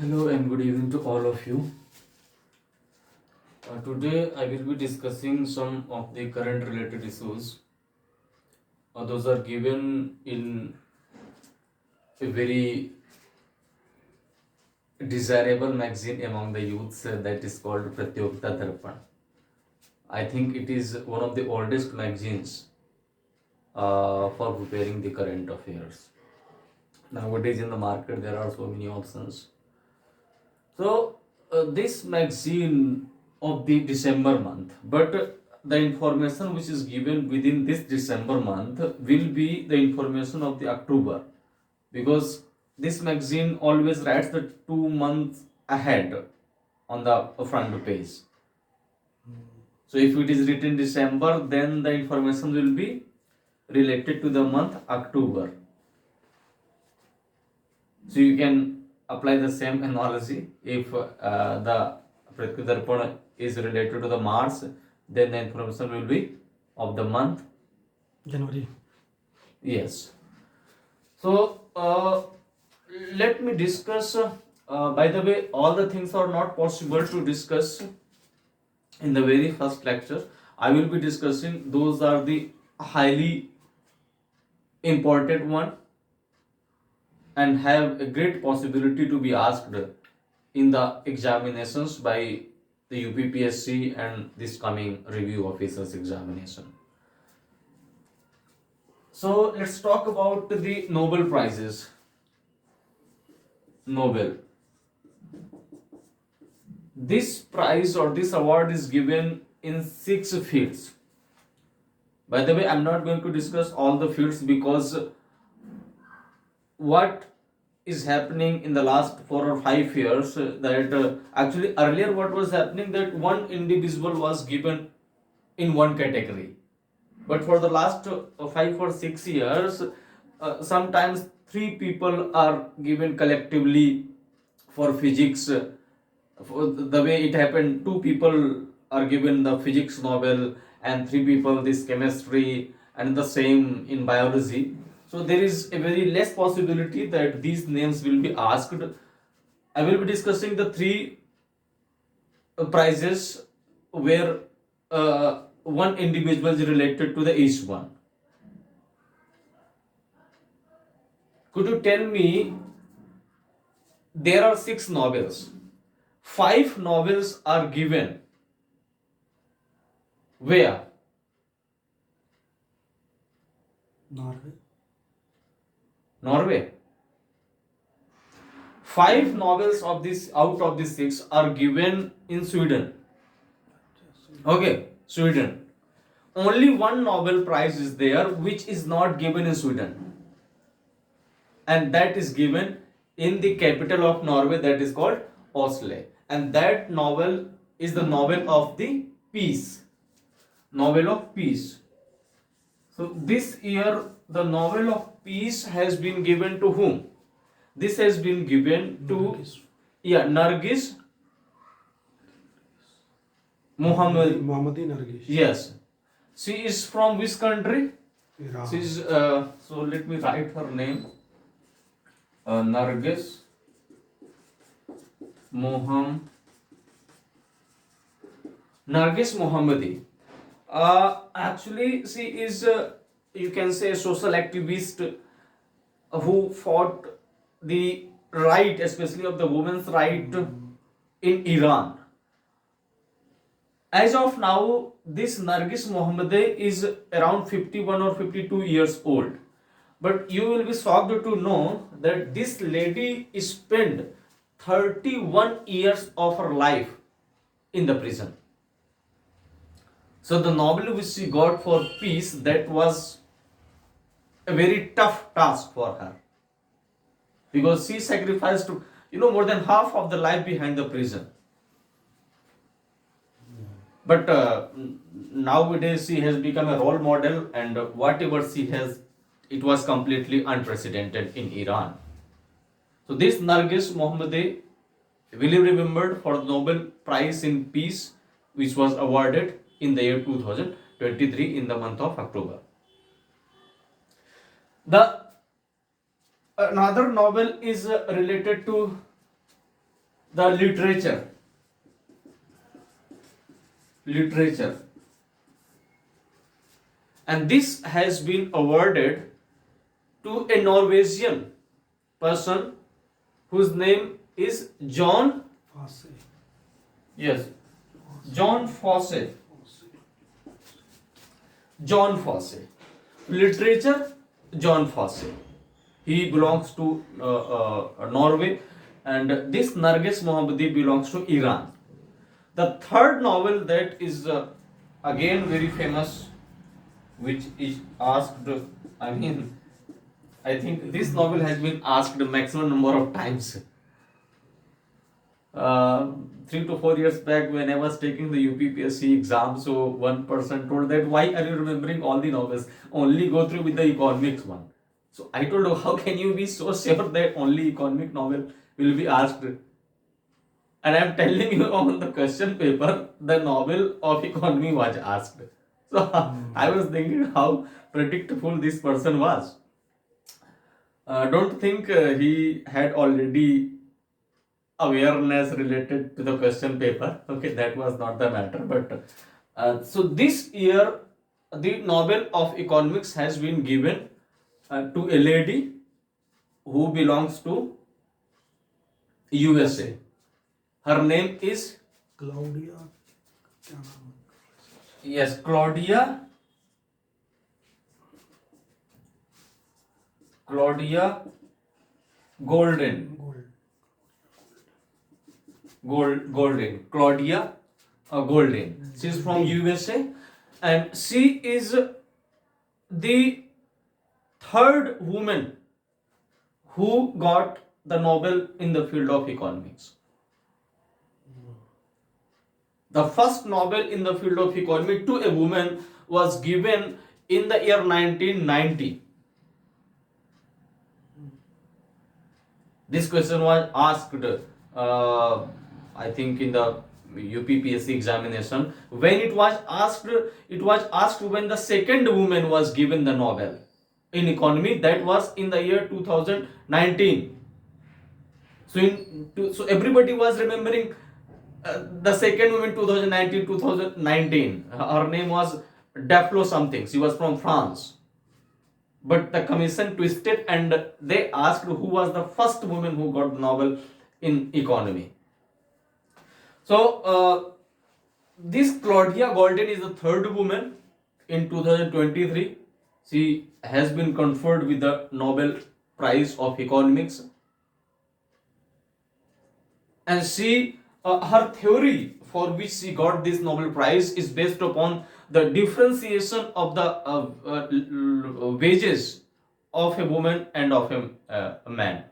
Hello and good evening to all of you. Today I will be discussing some of the current related issues. Those are given in a very desirable magazine among the youths that is called Pratyogita Darpan. I think it is one of the oldest magazines for preparing the current affairs. Nowadays in the market there are so many options. So this magazine of the December month, but the information which is given within this December month will be the information of the October, because this magazine always writes the 2 months ahead on the front page. So if it is written December, then the information will be related to the month October. So you can apply the same analogy. If the Pratyadarpana is related to the Mars, then the information will be of the month January. Yes. So let me discuss. By the way, all the things are not possible to discuss in the very first lecture. I will be discussing those are the highly important one and have a great possibility to be asked in the examinations by the UPPSC and this coming review officers examination. So let's talk about the Nobel Prizes. Nobel. This prize or this award is given in 6 fields. By the way, I'm not going to discuss all the fields because what is happening in the last 4 or 5 years that actually earlier what was happening that one individual was given in one category, but for the last 5 or 6 years sometimes 3 people are given collectively for physics. For the way it happened, 2 people are given the physics Nobel and 3 people this chemistry, and the same in biology. So there is a very less possibility that these names will be asked. I will be discussing the three prizes where one individual is related to the each one. Could you tell me, there are 6 Nobels. 5 Nobels are given where? Norway. Norway. 5 Nobels of this out of the 6 are given in Sweden. Okay, Sweden. Only one Nobel Prize is there which is not given in Sweden, and that is given in the capital of Norway, that is called Oslo, and that Nobel is the Nobel of the Peace. Nobel of Peace. So this year the Nobel of Peace has been given to whom? This has been given to Nargis Mohammadi Nargis. Yes. She is from which country? Iran. She is so let me write her name. Nargis Mohammadi. Actually, she is you can say a social activist who fought the right, especially of the women's right in Iran. As of now, this Nargis Mohammadi is around 51 or 52 years old. But you will be shocked to know that this lady spent 31 years of her life in the prison. So the Nobel which she got for peace, that was a very tough task for her, because she sacrificed more than half of the life behind the prison. But nowadays she has become a role model, and whatever she has, it was completely unprecedented in Iran. So this Nargis Mohammadi will be remembered for the Nobel Prize in Peace, which was awarded in the year 2023 in the month of October. The another Nobel is related to the literature, and this has been awarded to a Norwegian person whose name is John. फांसे Yes, John Fosse. John Fosse. Literature, John Fosse. He belongs to Norway, and this Narges Mohammadi belongs to Iran. The third novel that is again very famous, which is asked, I mean, I think this novel has been asked maximum number of times. 3 to 4 years back, when I was taking the UPPSC exam, so one person told that, why are you remembering all the novels? Only go through with the economics one. So I told, how can you be so sure that only economic novel will be asked? And I am telling you, on the question paper, the novel of economy was asked. So I was thinking how predictable this person was. Don't think he had already awareness related to the question paper. Okay, that was not the matter. But so this year, the Nobel of Economics has been given to a lady who belongs to USA. Her name is, Claudia क्या नाम है? yes, Claudia Golden. Golden. Claudia Golden. She is from USA, and she is the third woman who got the Nobel in the field of economics. The first Nobel in the field of economics to a woman was given in the year 1990. This question was asked, I think, in the UPPSC examination. When it was asked when the second woman was given the Nobel in economy. That was in the year 2019. So everybody was remembering the second woman 2019. Her name was Daflo something. She was from France. But the commission twisted and they asked who was the first woman who got the Nobel in economy. So this Claudia Golden is the third woman in 2023. She has been conferred with the Nobel Prize of Economics. And she, her theory for which she got this Nobel Prize is based upon the differentiation of the wages of a woman and of a man.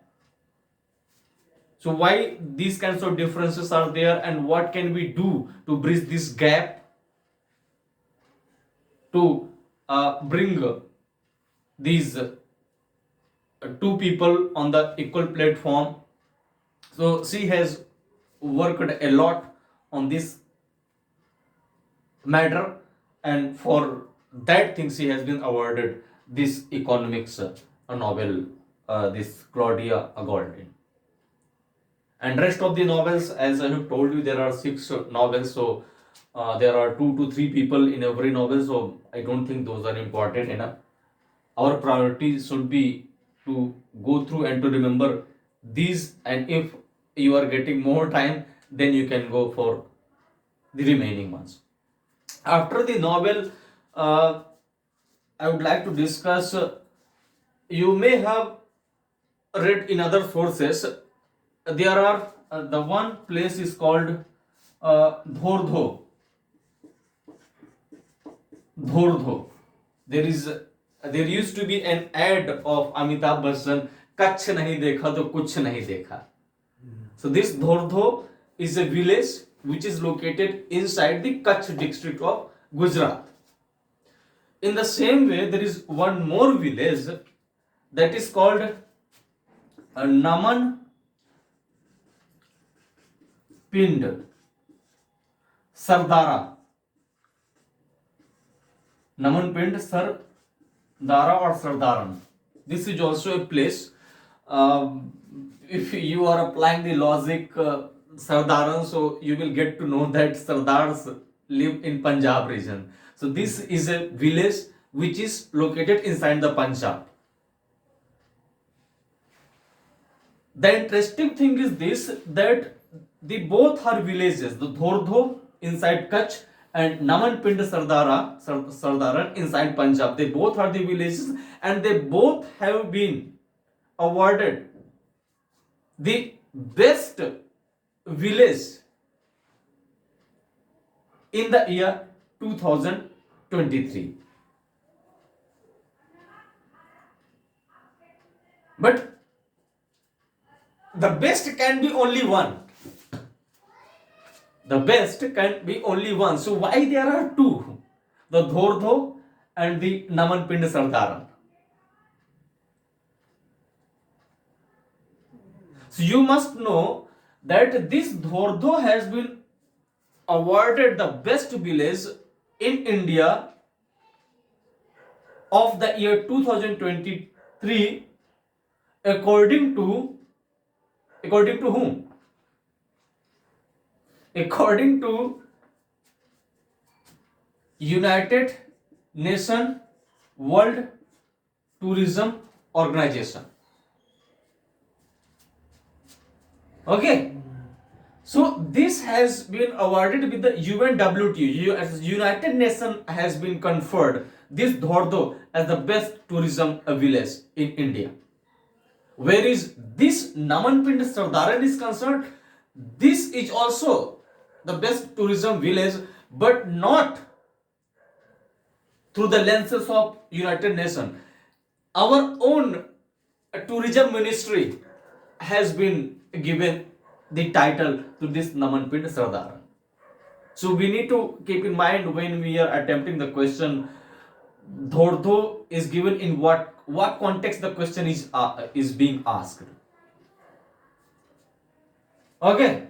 So why these kinds of differences are there, and what can we do to bridge this gap to bring these two people on the equal platform? So she has worked a lot on this matter, and for that thing she has been awarded this economics Nobel, this Claudia Golden. And rest of the novels, as I have told you, there are 6 novels, so there are 2 to 3 people in every novel, so I don't think those are important enough. Our priority should be to go through and to remember these, and if you are getting more time, then you can go for the remaining ones. After the Nobel, I would like to discuss, you may have read in other sources, there are the one place is called Dhordho. There used to be an ad of Amitabh Bachchan, Kachh nahi dekha to kuch nahi dekha. So this Dhordho is a village which is located inside the Kachh district of Gujarat. In the same way, there is one more village that is called Naman Pind Sardara. Naman Pind Sardara or Sardaran. This is also a place. If you are applying the logic, Sardaran, so you will get to know that Sardars live in Punjab region. So this is a village which is located inside the Punjab. The interesting thing is this, that the both are villages, the Dhordho inside Kutch and Namanpind Sardaran inside Punjab. They both are the villages and they both have been awarded the best village in the year 2023. But the best can be only one. The best can be only one. So why there are two? The Dhordho and the Namanpind Sardaran. So you must know that this Dhordho has been awarded the best village in India of the year 2023 according to whom? According to United Nations World Tourism Organization. Okay. So this has been awarded with the UNWTO. As United Nations has been conferred this Dhordho as the best tourism village in India. Whereas this Namanpind Sardaran is concerned, this is also the best tourism village, but not through the lenses of United Nations. Our own tourism ministry has been given the title to this Namanpind Sardaran. So we need to keep in mind when we are attempting the question, Dhordho is given in what context the question is being asked. Okay.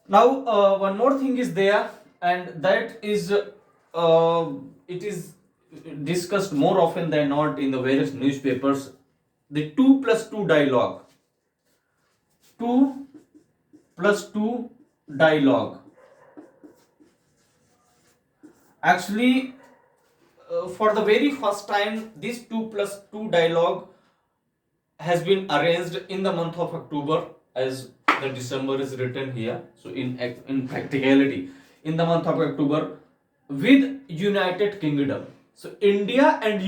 Now one more thing is there, and that is it is discussed more often than not in the various newspapers. The 2+2 dialogue. 2+2 dialogue. Actually, for the very first time, this 2+2 dialogue has been arranged in the month of October, as the December is written here. So in practicality, in the month of October with United Kingdom. So India and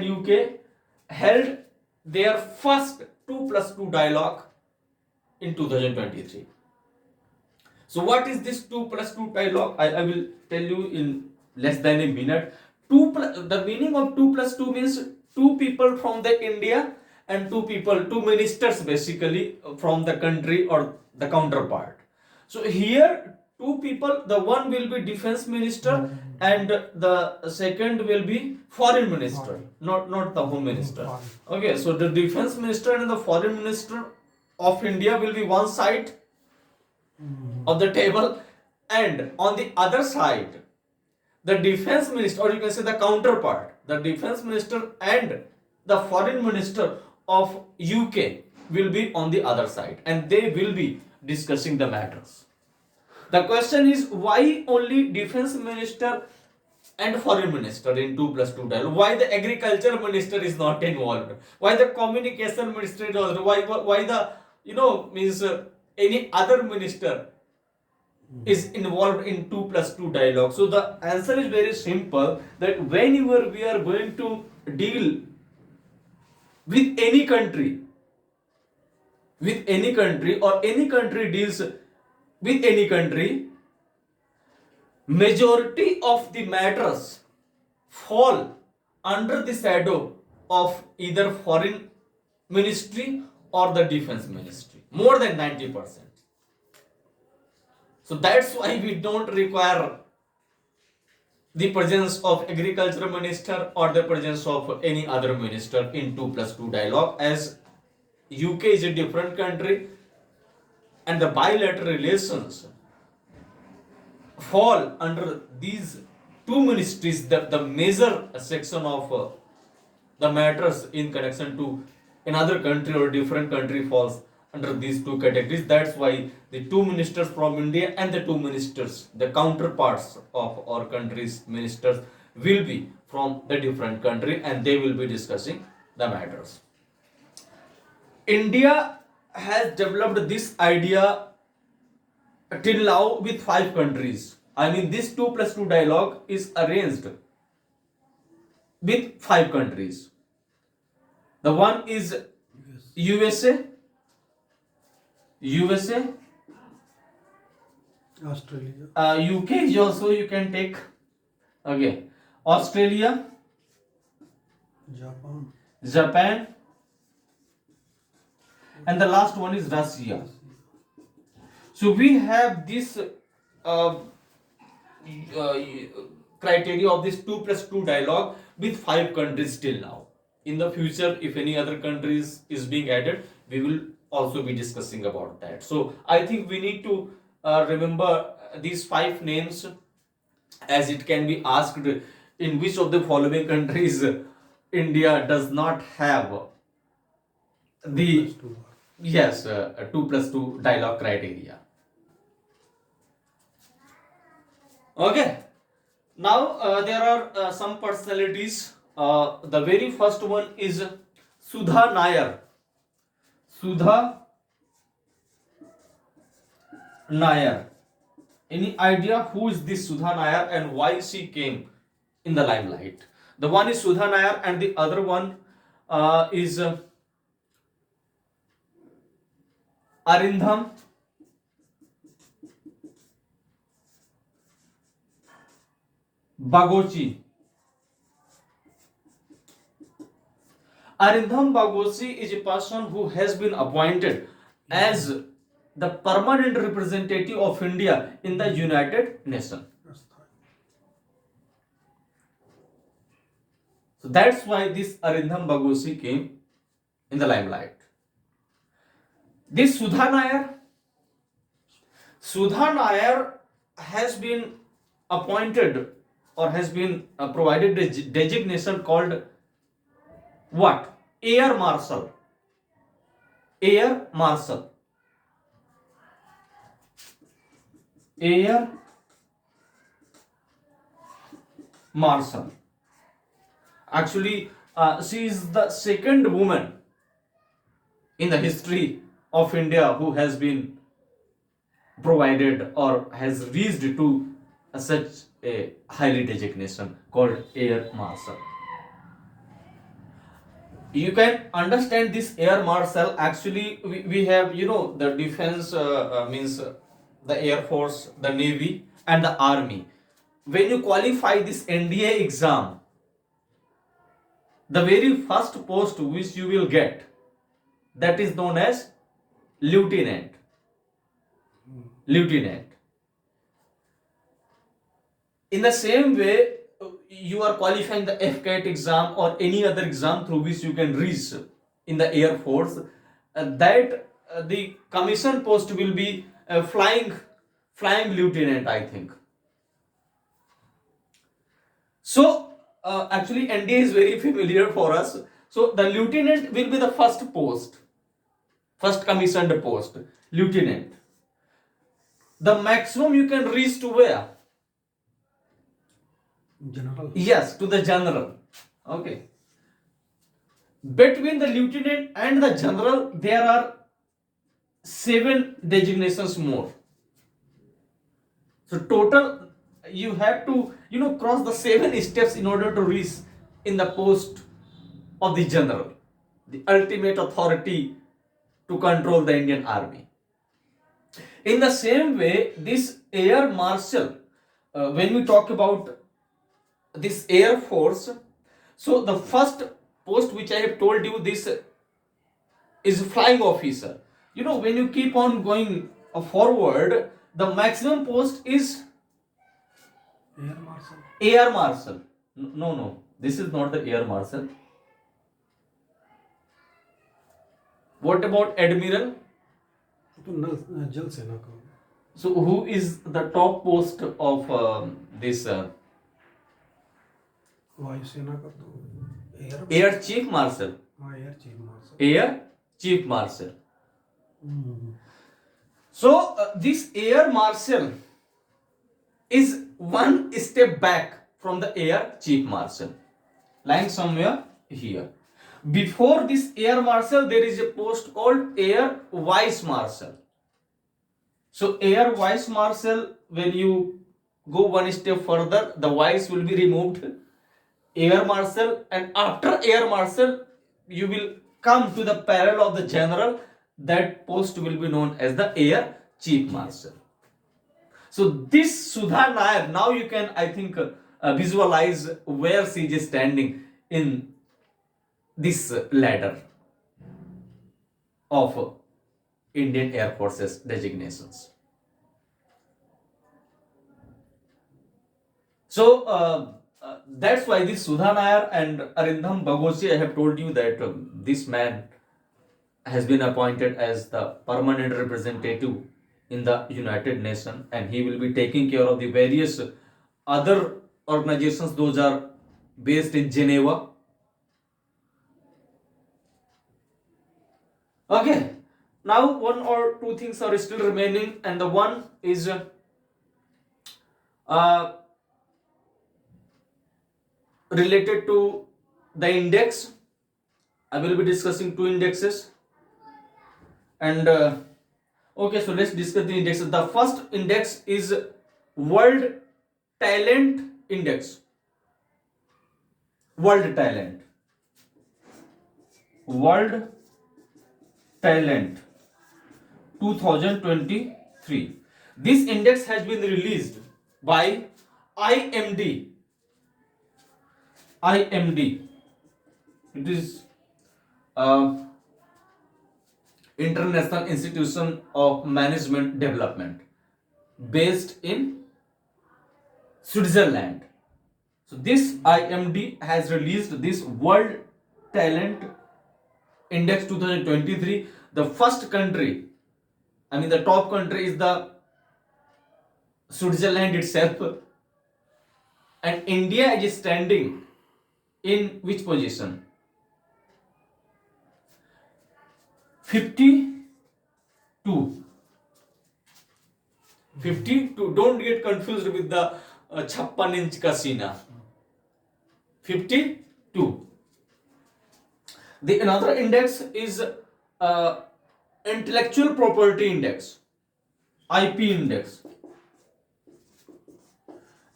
UK held their first 2+2 dialogue in 2023. So what is this 2+2 dialogue? I will tell you in less than a minute. The meaning of 2+2 means two people from the India and two ministers basically from the country or the counterpart. So here two people, the one will be defense minister and the second will be foreign minister, not the home minister. Okay, so the defense minister and the foreign minister of India will be one side of the table, and on the other side the defense minister, or you can say the counterpart, the defense minister and the foreign minister of UK will be on the other side, and they will be discussing the matters. The question is, why only defense minister and foreign minister in 2+2 dialogue? Why the agriculture minister is not involved? Why the communication minister is not? Why the means any other minister is involved in 2+2 dialogue? So the answer is very simple, that whenever we are going to deal with any country or any country deals with any country, majority of the matters fall under the shadow of either foreign ministry or the defense ministry, more than 90%. So that's why we don't require the presence of agriculture minister or the presence of any other minister in 2+2 dialogue, as UK is a different country and the bilateral relations fall under these two ministries. The major section of the matters in connection to another country or different country falls under these two categories. That's why the two ministers from India and the two ministers, the counterparts of our country's ministers, will be from the different country, and they will be discussing the matters. India has developed this idea till now with 5 countries. I mean, this 2+2 dialogue is arranged with 5 countries. The one is USA, Australia, UK is also you can take. Okay, Australia, Japan, Japan, and the last one is Russia. So we have this uh, criteria of this 2+2 dialogue with 5 countries till now. In the future, if any other countries is being added, we will also be discussing about that. So I think we need to remember these 5 names, as it can be asked in which of the following countries India does not have the 2+2. yes 2+2 dialogue criteria. Okay. Now there are some personalities. The very first one is Sudha Nair. Sudha Nair. Any idea who is this Sudha Nair and why she came in the limelight? The one is Sudha Nair and the other one is Arindam Bagochi. Arindam Bagochi is a person who has been appointed as the permanent representative of India in the United Nations. So that's why this Arindam Bagochi came in the limelight. This Sudha Nair has been appointed or has been provided a designation called what? Air Marshal. Air Marshal. Air Marshal. Actually, she is the second woman in the history of India who has been provided or has reached to such a highly designation called Air Marshal. You can understand this Air Marshal. Actually, we have, the defense means the Air Force, the Navy, and the Army. When you qualify this NDA exam, the very first post which you will get, that is known as lieutenant. Lieutenant. In the same way, you are qualifying the FCAT exam or any other exam through which you can reach in the Air Force, the commission post will be flying lieutenant, I think. So actually NDA is very familiar for us. So the lieutenant will be the first post, first commissioned post, lieutenant. The maximum you can reach to where? General. Yes, to the general. Okay. Between the lieutenant and the general, there are 7 designations more. So total, you have to, cross the 7 steps in order to reach in the post of the general, the ultimate authority to control the Indian Army. In the same way, this Air Marshal, when we talk about this Air Force, so the first post which I have told you, this is flying officer. When you keep on going forward, the maximum post is Air Marshal. Air Marshal. No, this is not the Air Marshal. What about Admiral? तो जल सेना का होगा. So who is the top post of this वायुसेना का तो Air Chief Marshal? हाँ air chief marshal. Air Chief Marshal. So this air marshal is one step back from the air chief marshal, lying somewhere here. Before this air marshal, there is a post called air vice marshal. So air vice marshal, when you go one step further, the vice will be removed. Air marshal, and after air marshal, you will come to the parallel of the general. That post will be known as the air chief marshal. So this Sudha Nair, now you can, I think, visualize where she is standing in this ladder of Indian Air Force's designations. So that's why this Sudha Nair and Arindam Bagochi, I have told you that this man has been appointed as the permanent representative in the United Nations, and he will be taking care of the various other organizations. Those are based in Geneva. Okay, now one or two things are still remaining, and the one is related to the index. I will be discussing two indexes, and okay, so let's discuss the indexes. The first index is World Talent Index. World Talent. World Talent 2023. This index has been released by IMD. IMD. It is International Institution of Management Development, based in Switzerland. So this IMD has released this World Talent Index 2023. The first country, I mean the top country, is the Switzerland itself, and India is standing in which position? 52. 52. Don't get confused with the 56-inch casino. 52. The another index is Intellectual Property Index, IP Index,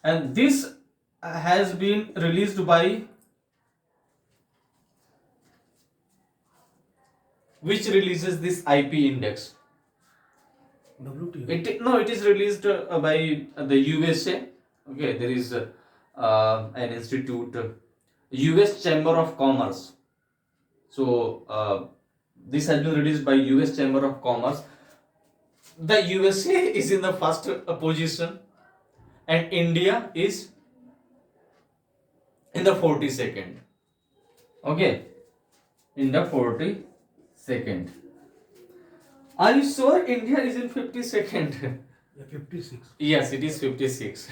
and this has been released by which releases this IP Index? WTO. It is released by the USA. Okay, there is an institute, US Chamber of Commerce. So this has been released by US Chamber of Commerce. The USA is in the first position, and India is in the 42nd. Okay, in the 42nd. Are you sure India is in 52nd? Yeah, 56. Yes, it is 56.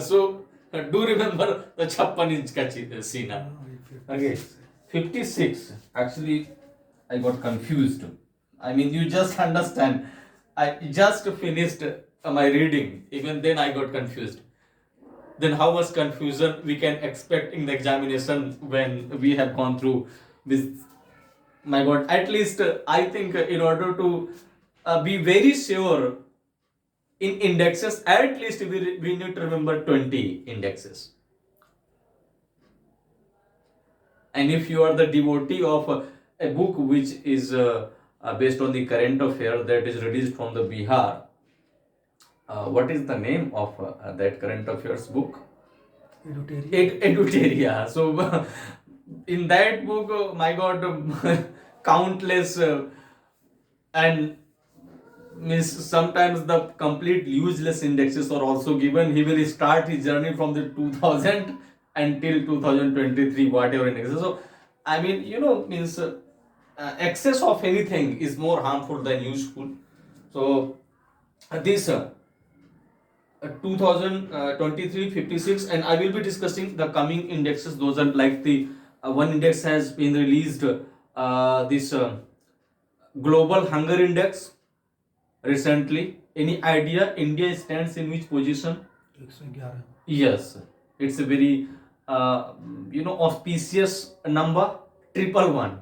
So do remember the 56-inch ka Sina. Okay, 56. Actually, I got confused. I mean, you just understand. I just finished my reading. Even then, I got confused. Then, how much confusion we can expect in the examination when we have gone through this? My God, at least I think in order to be very sure in indexes, at least we need to remember 20 indexes. And if you are the devotee of a book which is based on the current affair that is released from the Bihar, what is the name of that current affairs book? Eduteria. So in that book, my God, countless and means sometimes the complete useless indexes are also given. He will start his journey from the 2000 until 2023, whatever indexes. So I mean, means excess of anything is more harmful than useful. So this 2023 56, and I will be discussing the coming indexes. Those are like the one index has been released this global hunger index recently. Any idea India stands in which position? 111. Yes, it's a very auspicious number, triple one.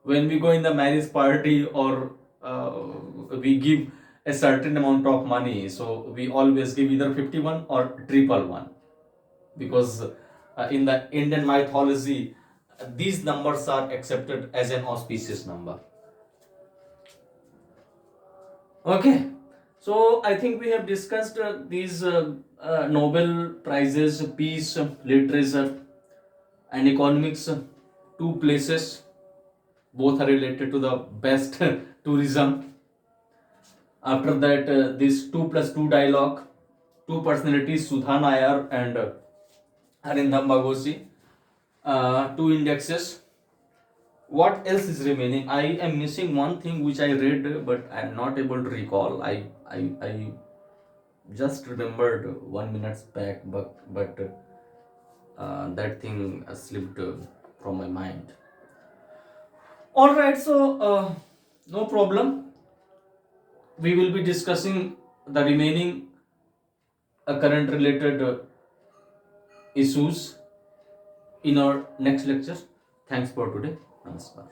When we go in the marriage party or we give a certain amount of money, so we always give either 51 or triple one, because in the Indian mythology these numbers are accepted as an auspicious number. Okay, so I think we have discussed these Nobel Prizes, peace, literature, and economics, two places. Both are related to the best tourism. After that, this 2+2 dialogue, two personalities, Sudha Nayar and Arindam Bagosi, two indexes. What else is remaining? I am missing one thing which I read, but I am not able to recall. I just remembered 1 minute back, but that thing slipped from my mind. All right, so no problem. We will be discussing the remaining current related issues in our next lecture. Thanks for today. Namaskar.